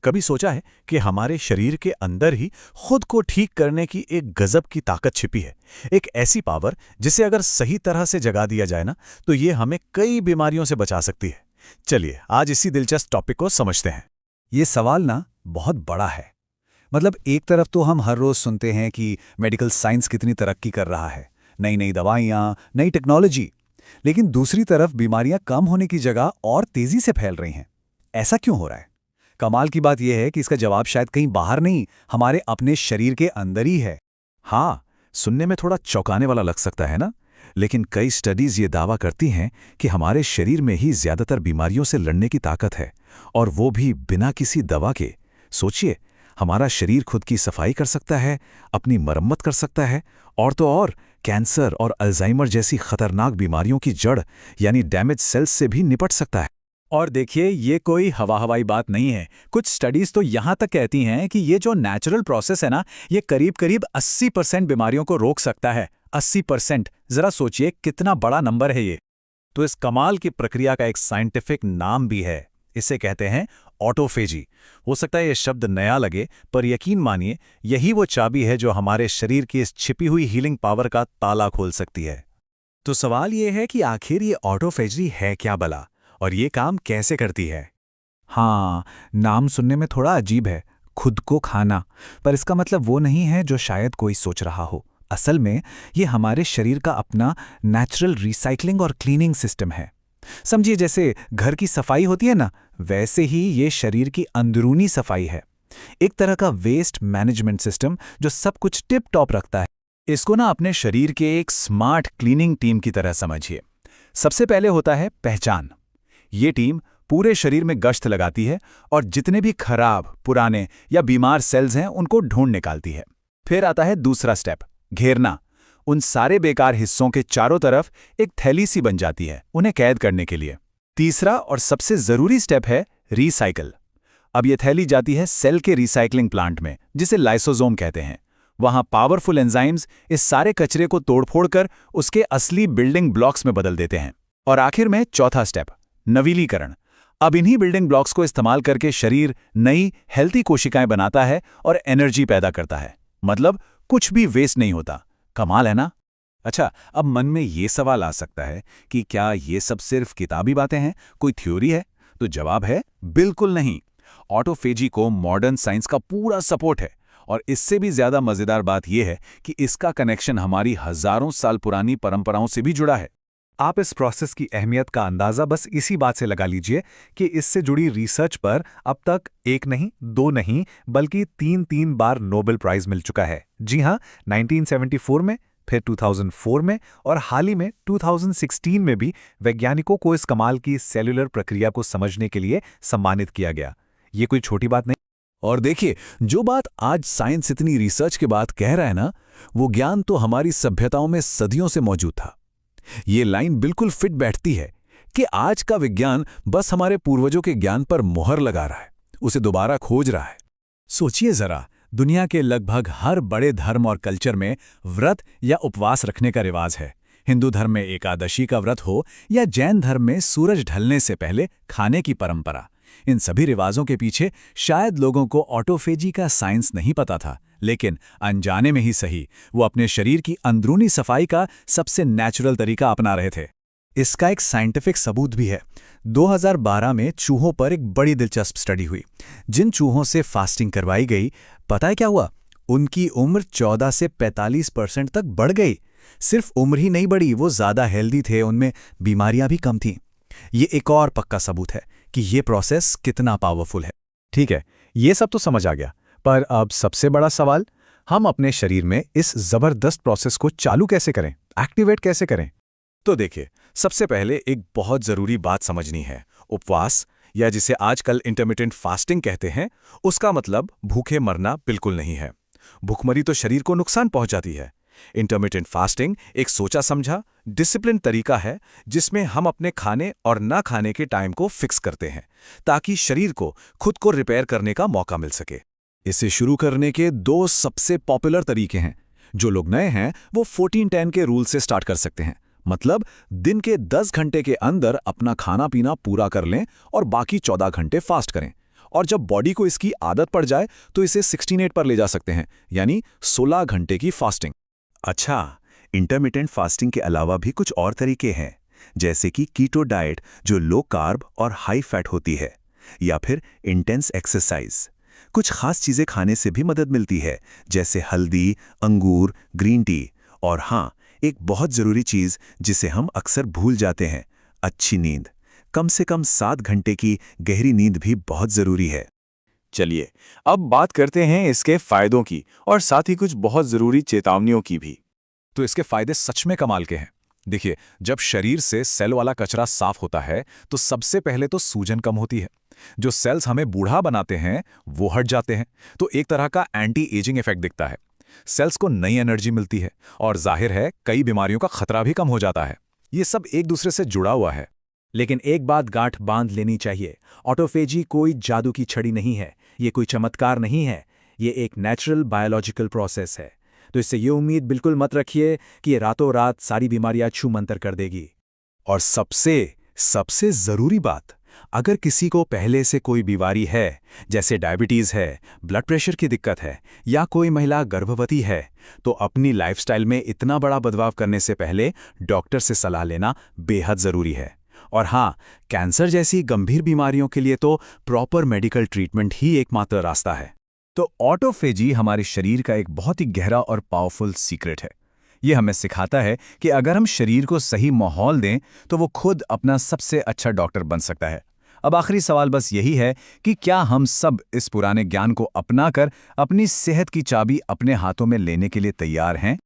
कभी सोचा है कि हमारे शरीर के अंदर ही खुद को ठीक करने की एक गजब की ताकत छिपी है। एक ऐसी पावर जिसे अगर सही तरह से जगा दिया जाए ना, तो ये हमें कई बीमारियों से बचा सकती है। चलिए आज इसी दिलचस्प टॉपिक को समझते हैं। ये सवाल ना बहुत बड़ा है। मतलब एक तरफ तो हम हर रोज सुनते हैं कि मेडिकल साइंस कितनी तरक्की कर रहा है, नई नई दवाइयाँ, नई टेक्नोलॉजी। लेकिन दूसरी तरफ बीमारियां कम होने की जगह और तेजी से फैल रही हैं। ऐसा क्यों हो रहा है? कमाल की बात यह है कि इसका जवाब शायद कहीं बाहर नहीं, हमारे अपने शरीर के अंदर ही है। हाँ, सुनने में थोड़ा चौंकाने वाला लग सकता है ना, लेकिन कई स्टडीज ये दावा करती हैं कि हमारे शरीर में ही ज्यादातर बीमारियों से लड़ने की ताकत है, और वो भी बिना किसी दवा के। सोचिए, हमारा शरीर खुद की सफाई कर सकता है, अपनी मरम्मत कर सकता है, और तो और कैंसर और अल्जाइमर जैसी खतरनाक बीमारियों की जड़ यानी डैमेज सेल्स से भी निपट सकता है। और देखिए, ये कोई हवाई बात नहीं है। कुछ स्टडीज तो यहाँ तक कहती हैं कि ये जो नेचुरल प्रोसेस है ना, ये करीब करीब 80% बीमारियों को रोक सकता है। 80%! जरा सोचिए कितना बड़ा नंबर है ये। तो इस कमाल की प्रक्रिया का एक साइंटिफिक नाम भी है। इसे कहते हैं ऑटोफेजी। हो सकता है ये शब्द नया लगे, पर यकीन मानिए यही वो चाबी है जो हमारे शरीर की इस छिपी हुई हीलिंग पावर का ताला खोल सकती है। तो सवाल ये है कि आखिर ये ऑटोफेजी है क्या भला, और ये काम कैसे करती है? हाँ, नाम सुनने में थोड़ा अजीब है, खुद को खाना। पर इसका मतलब वो नहीं है जो शायद कोई सोच रहा हो। असल में ये हमारे शरीर का अपना नेचुरल रिसाइकलिंग और क्लीनिंग सिस्टम है। समझिए, जैसे घर की सफाई होती है ना, वैसे ही ये शरीर की अंदरूनी सफाई है। एक तरह का वेस्ट मैनेजमेंट सिस्टम जो सब कुछ टिप टॉप रखता है। इसको ना अपने शरीर के एक स्मार्ट क्लीनिंग टीम की तरह समझिए। सबसे पहले होता है पहचान। ये टीम पूरे शरीर में गश्त लगाती है और जितने भी खराब, पुराने या बीमार सेल्स हैं उनको ढूंढ निकालती है। फिर आता है दूसरा स्टेप, घेरना। उन सारे बेकार हिस्सों के चारों तरफ एक थैली सी बन जाती है उन्हें कैद करने के लिए। तीसरा और सबसे जरूरी स्टेप है रीसाइकल। अब ये थैली जाती है सेल के रिसाइकलिंग प्लांट में, जिसे लाइसोसोम कहते हैं। वहां पावरफुल एंजाइम्स इस सारे कचरे को तोड़फोड़ कर उसके असली बिल्डिंग ब्लॉक्स में बदल देते हैं। और आखिर में चौथा स्टेप, नवीलीकरण। अब इन्हीं बिल्डिंग ब्लॉक्स को इस्तेमाल करके शरीर नई हेल्थी कोशिकाएं बनाता है और एनर्जी पैदा करता है। मतलब कुछ भी वेस्ट नहीं होता। कमाल है ना? अच्छा, अब मन में ये सवाल आ सकता है कि क्या ये सब सिर्फ किताबी बातें हैं, कोई थ्योरी है? तो जवाब है बिल्कुल नहीं। ऑटोफेजी को मॉडर्न साइंस का पूरा सपोर्ट है, और इससे भी ज्यादा मजेदार बात यह है कि इसका कनेक्शन हमारी हजारों साल पुरानी परंपराओं से भी जुड़ा है। आप इस प्रोसेस की अहमियत का अंदाजा बस इसी बात से लगा लीजिए कि इससे जुड़ी रिसर्च पर अब तक एक नहीं, दो नहीं, बल्कि तीन बार नोबेल प्राइज मिल चुका है। जी हाँ, 1974 में, फिर 2004 में, और हाल ही में 2016 में भी वैज्ञानिकों को इस कमाल की सेल्युलर प्रक्रिया को समझने के लिए सम्मानित किया गया। ये कोई छोटी बात नहीं। और देखिए, जो बात आज साइंस इतनी रिसर्च के बाद कह रहा है ना, वो ज्ञान तो हमारी सभ्यताओं में सदियों से मौजूद था। ये लाइन बिल्कुल फिट बैठती है कि आज का विज्ञान बस हमारे पूर्वजों के ज्ञान पर मुहर लगा रहा है, उसे दोबारा खोज रहा है। सोचिए जरा, दुनिया के लगभग हर बड़े धर्म और कल्चर में व्रत या उपवास रखने का रिवाज है। हिंदू धर्म में एकादशी का व्रत हो या जैन धर्म में सूरज ढलने से पहले खाने की परंपरा। इन सभी रिवाजों के पीछे शायद लोगों को ऑटोफेजी का साइंस नहीं पता था, लेकिन अनजाने में ही सही, वो अपने शरीर की अंदरूनी सफाई का सबसे नेचुरल तरीका अपना रहे थे। इसका एक साइंटिफिक सबूत भी है। 2012 में चूहों पर एक बड़ी दिलचस्प स्टडी हुई। जिन चूहों से फास्टिंग करवाई गई, पता है क्या हुआ? उनकी उम्र 14 से 45% तक बढ़ गई। सिर्फ उम्र ही नहीं बढ़ी, वो ज्यादा हेल्दी थे, उनमें बीमारियां भी कम थीं। ये एक और पक्का सबूत है कि ये प्रोसेस कितना पावरफुल है। ठीक है, ये सब तो समझ आ गया, पर अब सबसे बड़ा सवाल, हम अपने शरीर में इस जबरदस्त प्रोसेस को चालू कैसे करें, एक्टिवेट कैसे करें? तो देखिए, सबसे पहले एक बहुत जरूरी बात समझनी है। उपवास, या जिसे आजकल इंटरमिटेंट फास्टिंग कहते हैं, उसका मतलब भूखे मरना बिल्कुल नहीं है। भूखमरी तो शरीर को नुकसान पहुंचाती है। इंटरमिटेंट फास्टिंग एक सोचा समझा, डिसिप्लिन तरीका है जिसमें हम अपने खाने और ना खाने के टाइम को फिक्स करते हैं, ताकि शरीर को खुद को रिपेयर करने का मौका मिल सके। इसे शुरू करने के दो सबसे पॉपुलर तरीके हैं। जो लोग नए हैं वो 14-10 के रूल से स्टार्ट कर सकते हैं। मतलब दिन के 10 घंटे के अंदर अपना खाना पीना पूरा कर लें और बाकी 14 घंटे फास्ट करें। और जब बॉडी को इसकी आदत पड़ जाए तो इसे 16-8 पर ले जा सकते हैं, यानी 16 घंटे की फास्टिंग। अच्छा, इंटरमिटेंट फास्टिंग के अलावा भी कुछ और तरीके हैं, जैसे कि कीटो डाइट जो लो कार्ब और हाई फैट होती है, या फिर इंटेंस एक्सरसाइज। कुछ खास चीज़ें खाने से भी मदद मिलती है, जैसे हल्दी, अंगूर, ग्रीन टी, और हाँ, एक बहुत ज़रूरी चीज़ जिसे हम अक्सर भूल जाते हैं, अच्छी नींद। कम से कम 7 घंटे की गहरी नींद भी बहुत ज़रूरी है। चलिए, अब बात करते हैं इसके फायदों की और साथ ही कुछ बहुत ज़रूरी चेतावनियों की भी। तो इसके फायदे सच में कमाल के हैं। देखिए, जब शरीर से सेल वाला कचरा साफ होता है तो सबसे पहले तो सूजन कम होती है। जो सेल्स हमें बूढ़ा बनाते हैं वो हट जाते हैं, तो एक तरह का एंटी एजिंग इफेक्ट दिखता है। सेल्स को नई एनर्जी मिलती है और जाहिर है कई बीमारियों का खतरा भी कम हो जाता है। ये सब एक दूसरे से जुड़ा हुआ है। लेकिन एक बात गांठ बांध लेनी चाहिए, ऑटोफेजी कोई जादू की छड़ी नहीं है, ये कोई चमत्कार नहीं है, ये एक नेचुरल बायोलॉजिकल प्रोसेस है। तो इससे ये उम्मीद बिल्कुल मत रखिए कि ये रातों रात सारी बीमारियां छू मंतर कर देगी। और सबसे ज़रूरी बात, अगर किसी को पहले से कोई बीमारी है, जैसे डायबिटीज़ है, ब्लड प्रेशर की दिक्कत है, या कोई महिला गर्भवती है, तो अपनी लाइफस्टाइल में इतना बड़ा बदलाव करने से पहले डॉक्टर से सलाह लेना बेहद ज़रूरी है। और हाँ, कैंसर जैसी गंभीर बीमारियों के लिए तो प्रॉपर मेडिकल ट्रीटमेंट ही एकमात्र रास्ता है। तो ऑटोफेजी हमारे शरीर का एक बहुत ही गहरा और पावरफुल सीक्रेट है। ये हमें सिखाता है कि अगर हम शरीर को सही माहौल दें तो वो खुद अपना सबसे अच्छा डॉक्टर बन सकता है। अब आखिरी सवाल बस यही है कि क्या हम सब इस पुराने ज्ञान को अपनाकर अपनी सेहत की चाबी अपने हाथों में लेने के लिए तैयार हैं?